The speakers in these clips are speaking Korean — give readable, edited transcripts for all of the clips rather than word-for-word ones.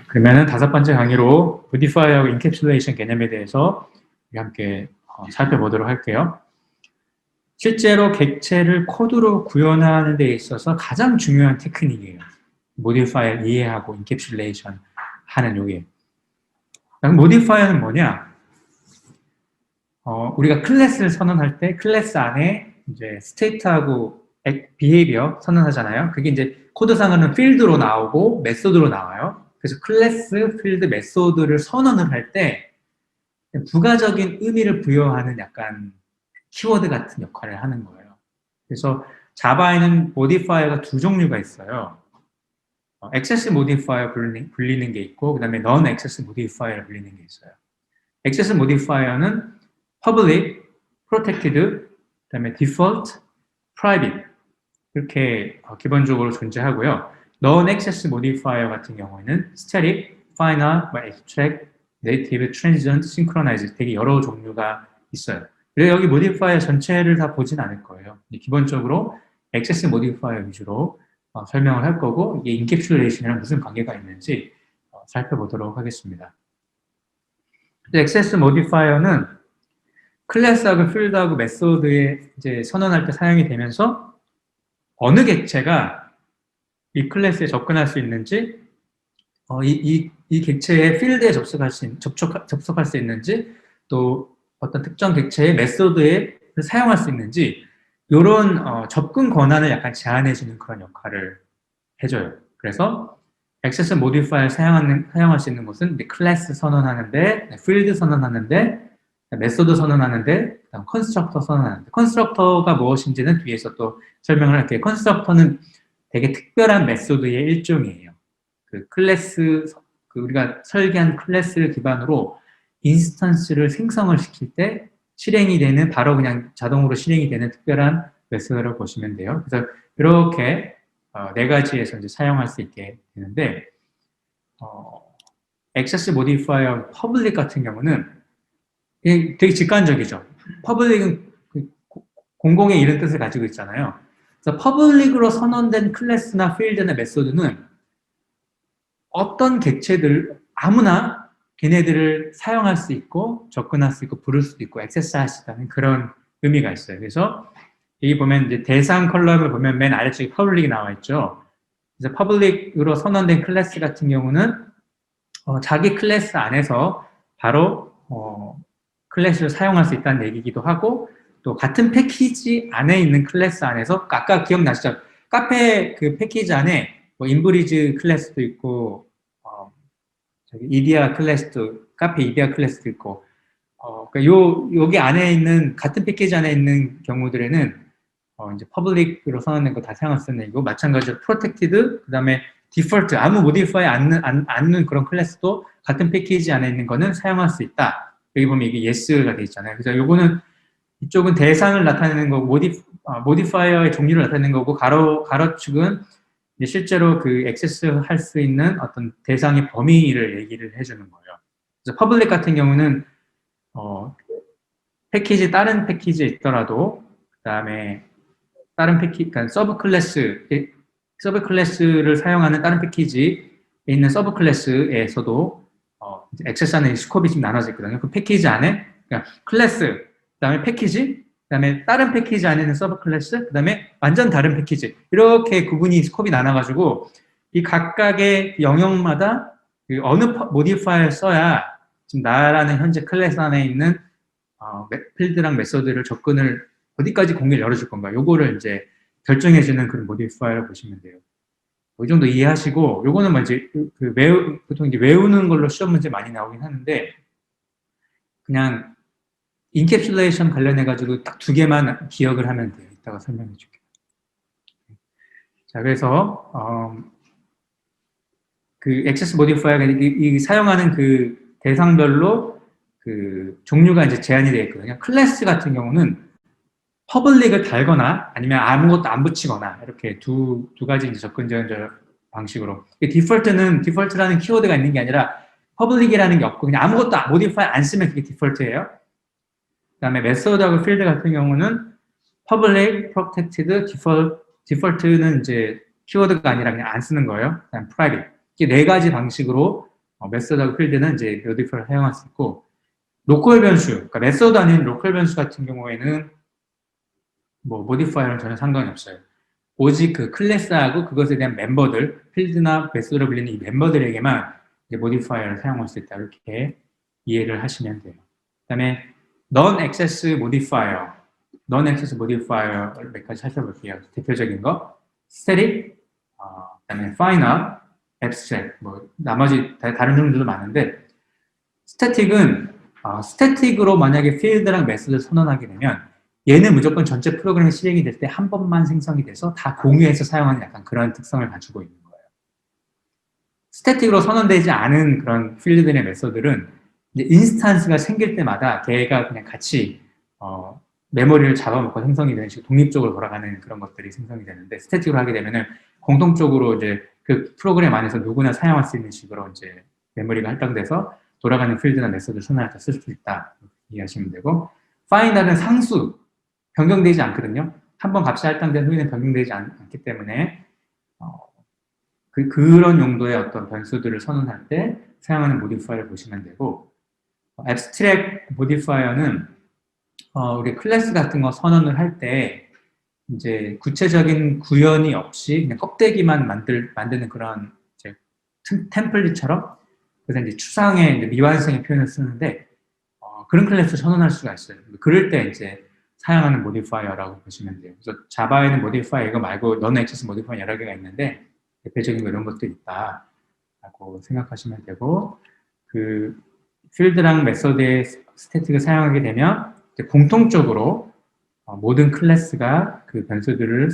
그러면은 5번째 강의로 보디파이어하고 인캡슐레이션 개념에 대해서 함께 살펴보도록 할게요. 실제로 객체를 코드로 구현하는 데 있어서 가장 중요한 테크닉이에요. 모디파이어 이해하고 인캡슐레이션 하는 요게. 모디파이어는 뭐냐? 우리가 클래스를 선언할 때 클래스 안에 이제 스테이트하고 비헤이비어 선언하잖아요. 그게 이제 코드상으로는 필드로 나오고 메소드로 나와요. 그래서 클래스, 필드, 메소드를 선언을 할 때 부가적인 의미를 부여하는 약간 키워드 같은 역할을 하는 거예요. 그래서 자바에는 모디파이어가 두 종류가 있어요. 액세스 모디파이어 불리는 게 있고 그 다음에 non 액세스 모디파이어 불리는 게 있어요. 액세스 모디파이어는 public, protected, 그 다음에 default, private 이렇게 기본적으로 존재하고요. non access modifier 같은 경우에는 static, final, abstract, native, transient, synchronized 되게 여러 종류가 있어요. 그래서 여기 modifier 전체를 다 보진 않을 거예요. 기본적으로 access modifier 위주로 설명을 할 거고 이게 encapsulation이랑 무슨 관계가 있는지 살펴보도록 하겠습니다. access modifier는 클래스하고 필드하고 메소드에 이제 선언할 때 사용이 되면서 어느 객체가 이 클래스에 접근할 수 있는지, 이 객체의 필드에 접속할 수 있는지, 또 어떤 특정 객체의 메소드에 사용할 수 있는지, 이런 접근 권한을 약간 제한해주는 그런 역할을 해줘요. 그래서 액세스 모디파이어를 사용할 수 있는 곳은 클래스 선언하는데, 필드 선언하는데, 메소드 선언하는데, 그다음 컨스트럭터 선언하는데, 컨스트럭터가 무엇인지는 뒤에서 또 설명을 할게요. 컨스트럭터는 되게 특별한 메소드의 일종이에요. 그 클래스, 우리가 설계한 클래스를 기반으로 인스턴스를 생성을 시킬 때 실행이 되는, 바로 그냥 자동으로 실행이 되는 특별한 메소드라고 보시면 돼요. 그래서 이렇게 4가지에서 이제 사용할 수 있게 되는데, 액세스 모디파이어 퍼블릭 같은 경우는 되게 직관적이죠. 퍼블릭은 공공의 이런 뜻을 가지고 있잖아요. 그래서 퍼블릭으로 선언된 클래스나 필드나 메소드는 어떤 객체들, 아무나 걔네들을 사용할 수 있고, 접근할 수 있고, 부를 수도 있고, 액세스할 수 있다는 그런 의미가 있어요. 그래서 여기 보면 이제 대상 컬럼을 보면 맨 아래쪽에 퍼블릭이 나와 있죠. 그래서 퍼블릭으로 선언된 클래스 같은 경우는 자기 클래스 안에서 바로 클래스를 사용할 수 있다는 얘기이기도 하고, 또 같은 패키지 안에 있는 클래스 안에서 아까 기억나시죠? 카페 그 패키지 안에 뭐 인브리즈 클래스도 있고 이디아 클래스도 카페 이디아 클래스도 있고 그러니까 여기 안에 있는 같은 패키지 안에 있는 경우들에는 이제 퍼블릭으로 선언된 거 다 사용할 수 있는 이고 마찬가지로 프로텍티드 그다음에 디폴트 아무 모디파이 않는 그런 클래스도 같은 패키지 안에 있는 거는 사용할 수 있다. 여기 보면 이게 yes가 돼 있잖아요. 그래서 요거는 이쪽은 대상을 나타내는 거고 모디파이어의 종류를 나타내는 거고 가로축은 실제로 그 액세스 할 수 있는 어떤 대상의 범위를 얘기를 해주는 거예요. 그래서 퍼블릭 같은 경우는 다른 패키지에 있더라도 그다음에 다른 패키지, 그러니까 서브 클래스를 사용하는 다른 패키지에 있는 서브 클래스에서도 액세스하는 스코업이 좀 나눠져 있거든요. 그 패키지 안에 그러니까 클래스, 그다음에 패키지, 그다음에 다른 패키지 안에 있는 서브 클래스, 그다음에 완전 다른 패키지 이렇게 구분이 스코업이 나눠가지고 이 각각의 영역마다 그 어느 모디파이어를 써야 지금 나라는 현재 클래스 안에 있는 필드랑 메소드를 접근을 어디까지 공유를 열어줄 건가 요거를 이제 결정해주는 그런 모디파이어를 보시면 돼요. 이 정도 이해하시고 요거는 뭐 이제 보통 이제 외우는 걸로 시험 문제 많이 나오긴 하는데 그냥 인캡슐레이션 관련해가지고 딱 2개만 기억을 하면 돼요. 이따가 설명해 줄게요. 자, 그래서, 그 액세스 모디파이어가 이 사용하는 그 대상별로 그 종류가 이제 제한이 되어 있거든요. 클래스 같은 경우는 퍼블릭을 달거나 아니면 아무것도 안 붙이거나 이렇게 두 가지 이제 접근 방식으로. 디폴트라는 키워드가 있는 게 아니라 퍼블릭이라는 게 없고 그냥 아무것도 모디파이 안 쓰면 그게 디폴트예요. 그 다음에 메소드하고 필드 같은 경우는 public, protected, default는 이제 키워드가 아니라 그냥 안 쓰는 거예요. 그다음 private. 이게 4가지 방식으로 메소드하고 필드는 이제 모디파이어를 사용할 수 있고, 로컬 변수, 그러니까 메소드 아닌 로컬 변수 같은 경우에는 뭐 모디파이어는 전혀 상관이 없어요. 오직 그 클래스하고 그것에 대한 멤버들, 필드나 메소드로 불리는 이 멤버들에게만 이제 모디파이어를 사용할 수 있다. 이렇게 이해를 하시면 돼요. 그 다음에 non-access modifier, non-access modifier를 몇 가지 살펴볼게요. 대표적인 거, static, 그 다음에 final, abstract, 뭐 나머지 다른 종류도 많은데, static은 스태틱으로 만약에 필드랑 메소드를 선언하게 되면 얘는 무조건 전체 프로그램이 실행이 될 때 한 번만 생성이 돼서 다 공유해서 사용하는 약간 그런 특성을 가지고 있는 거예요. 스태틱으로 선언되지 않은 그런 필드들의 메소드들은 이제 인스탄스가 생길 때마다 걔가 그냥 같이 메모리를 잡아먹고 생성이 되는 식으로 독립적으로 돌아가는 그런 것들이 생성이 되는데, 스태틱으로 하게 되면은 공통적으로 이제 그 프로그램 안에서 누구나 사용할 수 있는 식으로 이제 메모리가 할당돼서 돌아가는 필드나 메소드를 선언할 때 쓸 수 있다. 이해하시면 되고, 파이널은 상수, 변경되지 않거든요. 한번 값이 할당된 후에는 변경되지 않기 때문에 그런 용도의 어떤 변수들을 선언할 때 사용하는 모디파이어를 보시면 되고, 앱스트랙 모디파이어는 우리 클래스 같은 거 선언을 할 때 이제 구체적인 구현이 없이 그냥 껍데기만 만드는 그런 이제 템플릿처럼, 그래서 이제 추상의 이제 미완성의 표현을 쓰는데 그런 클래스 선언할 수가 있어요. 그럴 때 이제 사용하는 모디파이어라고 보시면 돼요. 그래서 자바에는 모디파이어 이거 말고 non-access 모디파이어 여러 개가 있는데 대표적인 거 이런 것도 있다라고 생각하시면 되고, 그 필드랑 메소드의 스태틱을 사용하게 되면 공통적으로 모든 클래스가 그 변수들을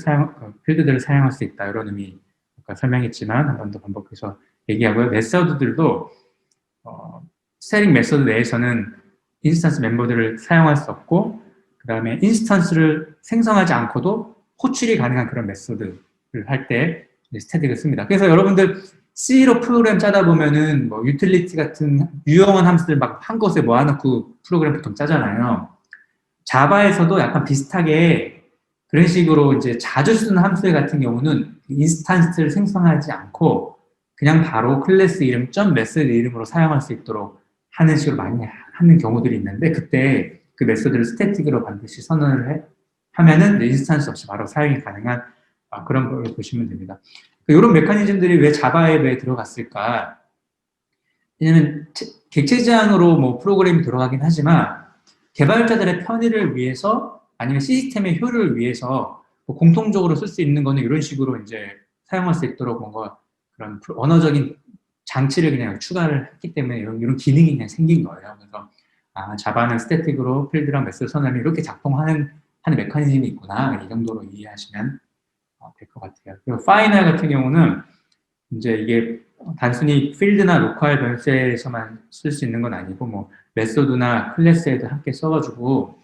필드들을 사용할 수 있다. 이런 의미 아까 설명했지만 한 번 더 반복해서 얘기하고요. 메소드들도 스테링 메소드 내에서는 인스턴스 멤버들을 사용할 수 없고, 그 다음에 인스턴스를 생성하지 않고도 호출이 가능한 그런 메소드를 할 때 스태틱을 씁니다. 그래서 여러분들 C로 프로그램 짜다 보면은 뭐 유틸리티 같은 유용한 함수들 막 한 곳에 모아놓고 프로그램 보통 짜잖아요. 자바에서도 약간 비슷하게 그런 식으로 이제 자주 쓰는 함수 같은 경우는 인스턴스를 생성하지 않고 그냥 바로 클래스 이름 점 메소드 이름으로 사용할 수 있도록 하는 식으로 많이 하는 경우들이 있는데, 그때 그 메소드를 스태틱으로 반드시 선언을 하면은 인스턴스 없이 바로 사용이 가능한 그런 걸 보시면 됩니다. 이런 메커니즘들이 왜 자바에 왜 들어갔을까? 왜냐면 객체 제한으로 뭐 프로그램이 들어가긴 하지만 개발자들의 편의를 위해서 아니면 시스템의 효율을 위해서 뭐 공통적으로 쓸 수 있는 거는 이런 식으로 이제 사용할 수 있도록 뭔가 그런 언어적인 장치를 그냥 추가를 했기 때문에 이런 기능이 그냥 생긴 거예요. 그래서 자바는 스태틱으로 필드랑 메소드 선언이 이렇게 작동하는 메커니즘이 있구나, 이 정도로 이해하시면 될 것 같아요. 그리고 파이널 같은 경우는 이제 이게 단순히 필드나 로컬 변수에서만 쓸 수 있는 건 아니고 뭐 메소드나 클래스에도 함께 써가지고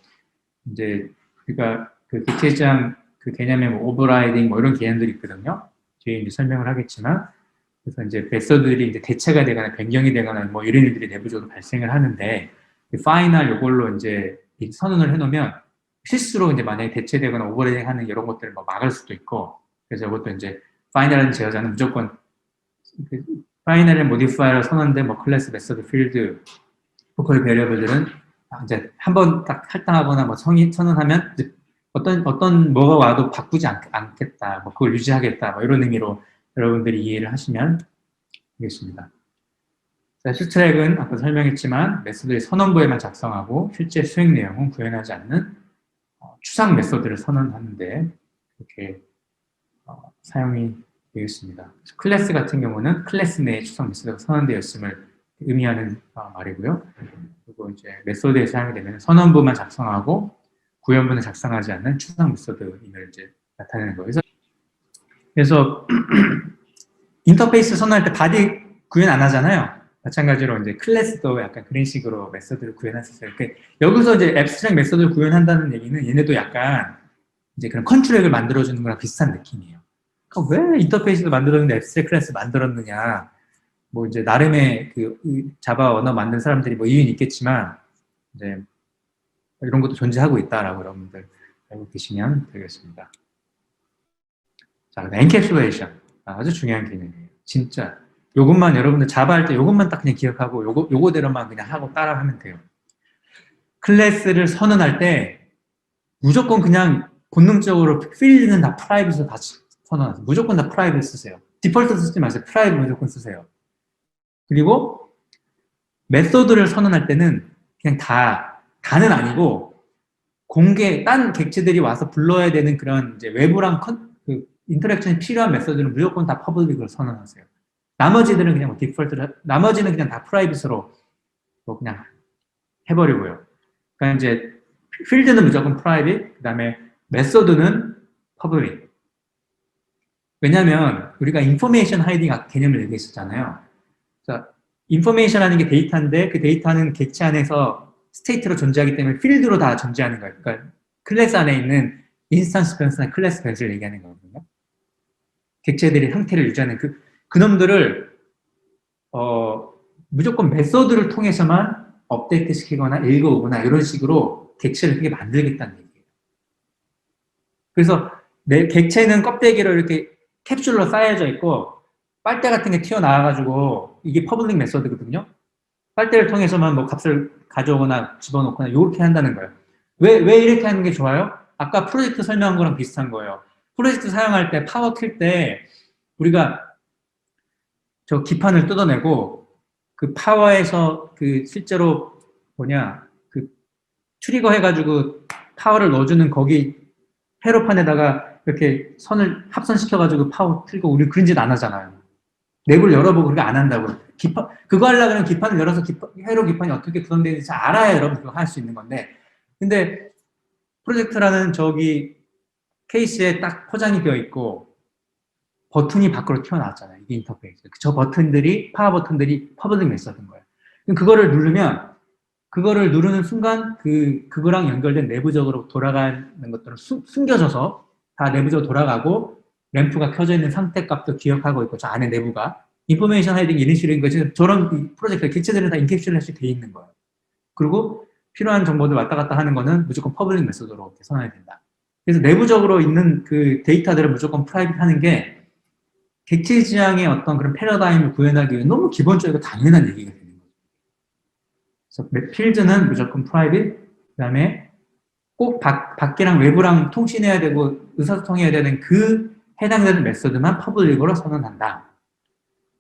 이제 우리가 그 객체장 그 개념에 뭐 오버라이딩 뭐 이런 개념들이 있거든요. 뒤에 이제 설명을 하겠지만, 그래서 이제 메소드들이 이제 대체가 되거나 변경이 되거나 뭐 이런 일들이 내부적으로 발생을 하는데, 파이널 요걸로 이제 선언을 해놓으면 실수로 이제 만약에 대체되거나 오버레이딩 하는 이런 것들을 뭐 막을 수도 있고, 그래서 이것도 이제 파이널은 제어자는 무조건 파이널의 모디파이어를 선언된 뭐 클래스, 메소드, 필드, 로컬 베리어블들은 이제 한번 딱 할당하거나 뭐 선언하면 이제 어떤 뭐가 와도 바꾸지 않겠다, 뭐 그걸 유지하겠다, 뭐 이런 의미로 여러분들이 이해를 하시면 되겠습니다. 자, 슈트랙은 아까 설명했지만 메소드의 선언부에만 작성하고 실제 수행 내용은 구현하지 않는 추상 메소드를 선언하는데 이렇게 사용이 되겠습니다. 클래스 같은 경우는 클래스 내에 추상 메소드가 선언되었음을 의미하는 말이고요. 그리고 이제 메소드에 사용이 되면 선언부만 작성하고 구현부는 작성하지 않는 추상 메소드임을 이제 나타내는 거예요. 그래서 인터페이스 선언할 때 바디 구현 안 하잖아요. 마찬가지로 이제 클래스도 약간 그런 식으로 메소드를 구현했었어요. 여기서 이제 앱스트랙 메소드를 구현한다는 얘기는 얘네도 약간 이제 그런 컨트롤을 만들어주는 거랑 비슷한 느낌이에요. 그러니까 왜 인터페이스도 만들었는데 앱스트랙 클래스 만들었느냐? 뭐 이제 나름의 그 자바 언어 만든 사람들이 뭐 이유는 있겠지만 이제 이런 것도 존재하고 있다라고 여러분들 알고 계시면 되겠습니다. 자, 엔캡슐레이션 아주 중요한 개념이에요. 진짜 요것만 여러분들 자바 할 때 요것만 딱 그냥 기억하고 요거대로만 그냥 하고 따라하면 돼요. 클래스를 선언할 때 무조건 그냥 본능적으로 필드는 다 프라이빗으로 다 선언하세요. 무조건 다 프라이빗 쓰세요. 디폴트 쓰지 마세요. 프라이빗 무조건 쓰세요. 그리고 메소드를 선언할 때는 그냥 다는 아니고 공개, 딴 객체들이 와서 불러야 되는 그런 이제 외부랑 인터랙션이 필요한 메소드는 무조건 다 퍼블릭으로 선언하세요. 나머지들은 그냥 나머지는 그냥 다 프라이빗으로 뭐 그냥 해버리고요. 그러니까 이제 필드는 무조건 프라이빗, 그 다음에 메소드는 퍼블릭. 왜냐하면 우리가 인포메이션 하이딩 개념을 얘기했었잖아요. 자, 인포메이션이라는 게 데이터인데 그 데이터는 객체 안에서 스테이트로 존재하기 때문에 필드로 다 존재하는 거예요. 그러니까 클래스 안에 있는 인스턴스 변수나 클래스 변수를 얘기하는 거거든요. 객체들이 상태를 유지하는 그놈들을 무조건 메소드를 통해서만 업데이트 시키거나 읽어오거나 이런 식으로 객체를 크게 만들겠다는 얘기예요. 그래서 내 객체는 껍데기로 이렇게 캡슐로 쌓여져 있고 빨대 같은 게 튀어나와가지고 이게 퍼블릭 메소드거든요. 빨대를 통해서만 뭐 값을 가져오거나 집어넣거나 이렇게 한다는 거예요. 왜 이렇게 하는 게 좋아요? 아까 프로젝트 설명한 거랑 비슷한 거예요. 프로젝트 사용할 때 파워 킬 때 우리가 저 기판을 뜯어내고 그 파워에서 그 실제로 그 트리거 해가지고 파워를 넣어주는 거기 회로판에다가 이렇게 선을 합선시켜가지고 파워 틀고 우리 그런 짓 안 하잖아요. 내부를 열어보고 그렇게 안 한다고요. 그거 하려면 기판을 열어서 회로 기판이 어떻게 구성되는지 알아야 여러분 그거 할 수 있는 건데. 근데 프로젝트라는 저기 케이스에 딱 포장이 되어 있고 버튼이 밖으로 튀어나왔잖아요. 이게 인터페이스. 저 버튼들이, 파워 버튼들이 퍼블릭 메소드인 거예요. 그거를 누르면 그거를 누르는 순간 그거랑 연결된 내부적으로 돌아가는 것들은 숨겨져서 다 내부적으로 돌아가고 램프가 켜져 있는 상태 값도 기억하고 있고 저 안에 내부가 인포메이션 하이딩 이런 식인 거지. 저런 프로젝트 객체들은 다 인캡슐레이션 돼 있는 거예요. 그리고 필요한 정보들 왔다 갔다 하는 거는 무조건 퍼블릭 메소드로 선언해야 된다. 그래서 내부적으로 있는 그 데이터들을 무조건 프라이빗 하는 게 객체 지향의 어떤 그런 패러다임을 구현하기 위해 너무 기본적이고 당연한 얘기가 되는 거죠. 그래서 필드는 무조건 프라이빗, 그 다음에 꼭 밖이랑 외부랑 통신해야 되고 의사소통해야 되는 그 해당되는 메소드만 퍼블릭으로 선언한다.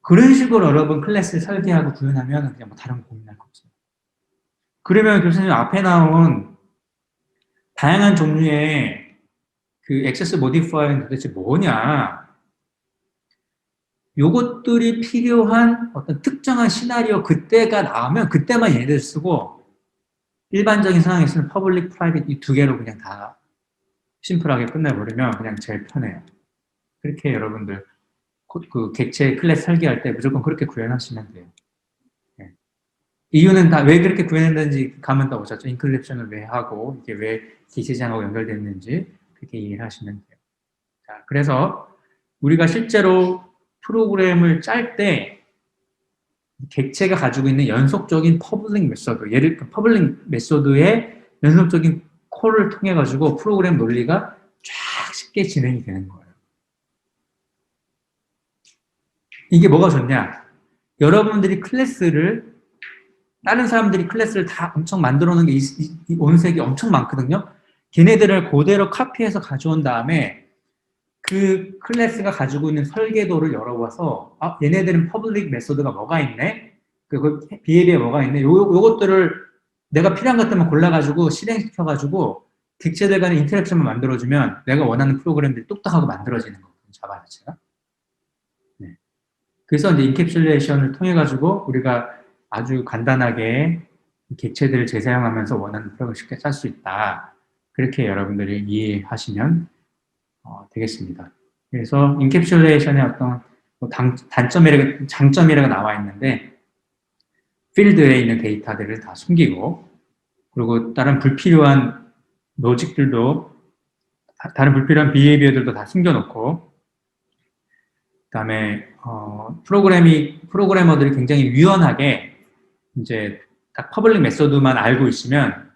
그런 식으로 여러분 클래스를 설계하고 구현하면 그냥 뭐 다른 고민할 거 없어요. 그러면 교수님 앞에 나온 다양한 종류의 그 액세스 모디파이어는 도대체 뭐냐? 요것들이 필요한 어떤 특정한 시나리오 그때가 나오면 그때만 얘네들 쓰고 일반적인 상황에서는 퍼블릭, 프라이빗 이 두 개로 그냥 다 심플하게 끝내버리면 그냥 제일 편해요. 그렇게 여러분들 그 객체 클래스 설계할 때 무조건 그렇게 구현하시면 돼요. 네. 이유는 다 왜 그렇게 구현했는지 가면 다 오셨죠. 인클립션을 왜 하고 이게 왜 객체지향하고 연결됐는지 그렇게 이해를 하시면 돼요. 자, 그래서 우리가 실제로 프로그램을 짤 때 객체가 가지고 있는 연속적인 퍼블릭 메소드, 예를 들어 퍼블릭 메소드의 연속적인 콜을 통해 가지고 프로그램 논리가 쫙 쉽게 진행이 되는 거예요. 이게 뭐가 좋냐? 여러분들이 다른 사람들이 클래스를 다 엄청 만들어 놓은 게 이 온색이 엄청 많거든요. 걔네들을 그대로 카피해서 가져온 다음에 그 클래스가 가지고 있는 설계도를 열어봐서 얘네들은 퍼블릭 메소드가 뭐가 있네? 그 비헤비어 뭐가 있네? 요것들을 내가 필요한 것들만 골라가지고 실행시켜가지고 객체들 간의 인터랙션만 만들어주면 내가 원하는 프로그램들이 똑딱하고 만들어지는 거거든요. 자바 자체가. 네. 그래서 이제 인캡슐레이션을 통해 가지고 우리가 아주 간단하게 객체들을 재사용하면서 원하는 프로그램을 쉽게 짤 수 있다. 그렇게 여러분들이 이해하시면 되겠습니다. 그래서 인캡슐레이션의 어떤 장점이라고 나와 있는데 필드에 있는 데이터들을 다 숨기고 그리고 다른 불필요한 로직들도 다른 불필요한 비헤이비어들도 다 숨겨놓고 그다음에 프로그래머들이 굉장히 유연하게 이제 딱 퍼블릭 메소드만 알고 있으면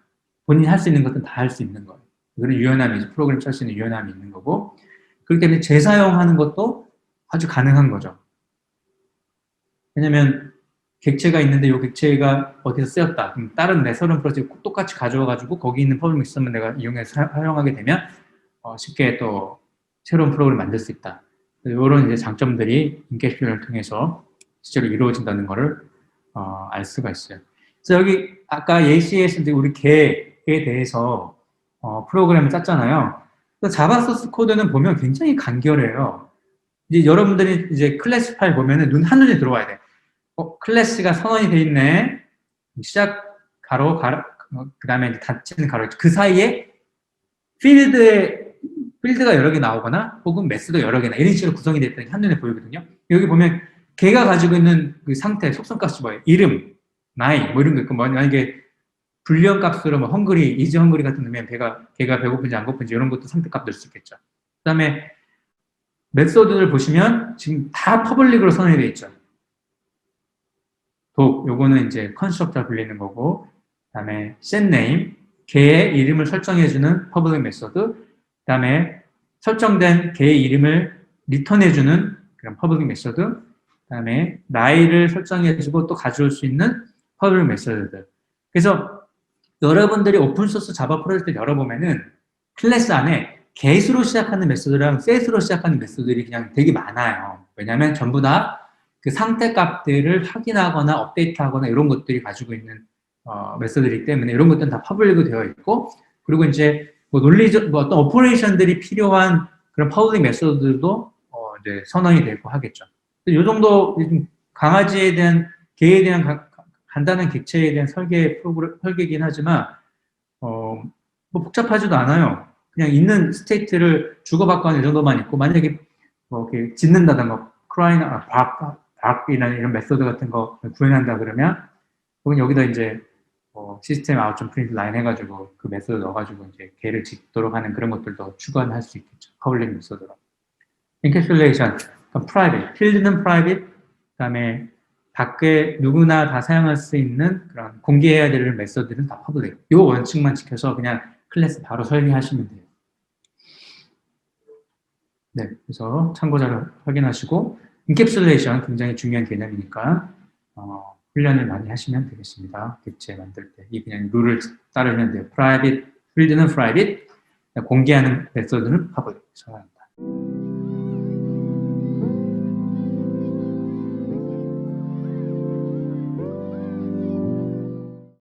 본인이 할 수 있는 것은 다 할 수 있는 거예요. 그런 유연함이 프로그램 짤 수 있는 유연함이 있는 거고 그렇기 때문에 재사용하는 것도 아주 가능한 거죠. 왜냐면 객체가 있는데 이 객체가 어디서 쓰였다. 그럼 다른 내서른 프로젝트 똑같이 가져와가지고 거기 있는 퍼블릭 메소드만 내가 이용해서 활용하게 되면 쉽게 또 새로운 프로그램을 만들 수 있다. 이런 이제 장점들이 인캡슐레이션을 통해서 실제로 이루어진다는 것을 알 수가 있어요. 그래서 여기 아까 예시에서 이제 우리 개에 대해서 프로그램을 짰잖아요. 자바 소스 코드는 보면 굉장히 간결해요. 이제 여러분들이 이제 클래스 파일 보면은 눈 한눈에 들어와야 돼. 클래스가 선언이 돼 있네. 시작 가로, 그 다음에 이제 닫히는 가로. 그 사이에 필드가 여러 개 나오거나 혹은 메스도 여러 개나 이런 식으로 구성이 됐다는 게 한눈에 보이거든요. 여기 보면 걔가 가지고 있는 그 상태, 속성값이 뭐예요? 이름, 나이, 뭐 이런 거 있고, 만약에 불리언 값으로 뭐 헝그리, 이지 헝그리 같은 거 넣으면 걔가 배고픈지 안 고픈지 이런 것도 상태값 넣을 수 있겠죠. 그 다음에 메소드를 보시면 지금 다 퍼블릭으로 선언이 되어 있죠. 요거는 이제 컨스트럭터 불리는 거고, 그 다음에 setName, 걔의 이름을 설정해주는 퍼블릭 메소드, 그 다음에 설정된 걔의 이름을 리턴해주는 그런 퍼블릭 메소드, 그 다음에 나이를 설정해주고 또 가져올 수 있는 퍼블릭 메소드들. 그래서 여러분들이 오픈소스 자바 프로젝트를 열어보면은 클래스 안에 get으로 시작하는 메소드랑 set으로 시작하는 메소드들이 그냥 되게 많아요. 왜냐하면 전부 다 그 상태 값들을 확인하거나 업데이트하거나 이런 것들이 가지고 있는 메소드이기 때문에 이런 것들은 다 퍼블릭으로 되어 있고, 그리고 이제 뭐 어떤 오퍼레이션들이 필요한 그런 퍼블릭 메소드들도 이제 선언이 되고 하겠죠. 이 정도 강아지에 대한 개에 대한 간단한 객체에 대한 설계이긴 하지만 뭐 복잡하지도 않아요. 그냥 있는 스테이트를 주고받고 하는 이 정도만 있고, 만약에 뭐 이렇게 짓는다든가 크라이나 박이나 이런 메소드 같은 거 구현한다 그러면 혹은 여기다 이제 시스템 아웃 점 프린트 라인 해가지고 그 메소드 넣어가지고 이제 걔를 짓도록 하는 그런 것들도 추가할 수 있겠죠. 퍼블릭 메소드로. 인캡슐레이션, 프라이빗, 필드는 프라이빗, 그다음에 밖에 누구나 다 사용할 수 있는 그런 공개해야 될 메소드는 다 퍼블릭. 이 원칙만 지켜서 그냥 클래스 바로 설계하시면 돼요. 네, 그래서 참고자료 확인하시고, 인캡슐레이션 굉장히 중요한 개념이니까 훈련을 많이 하시면 되겠습니다. 객체 만들 때. 이 그냥 룰을 따르면 돼요. private, 필드는 private, 공개하는 메소드는 public.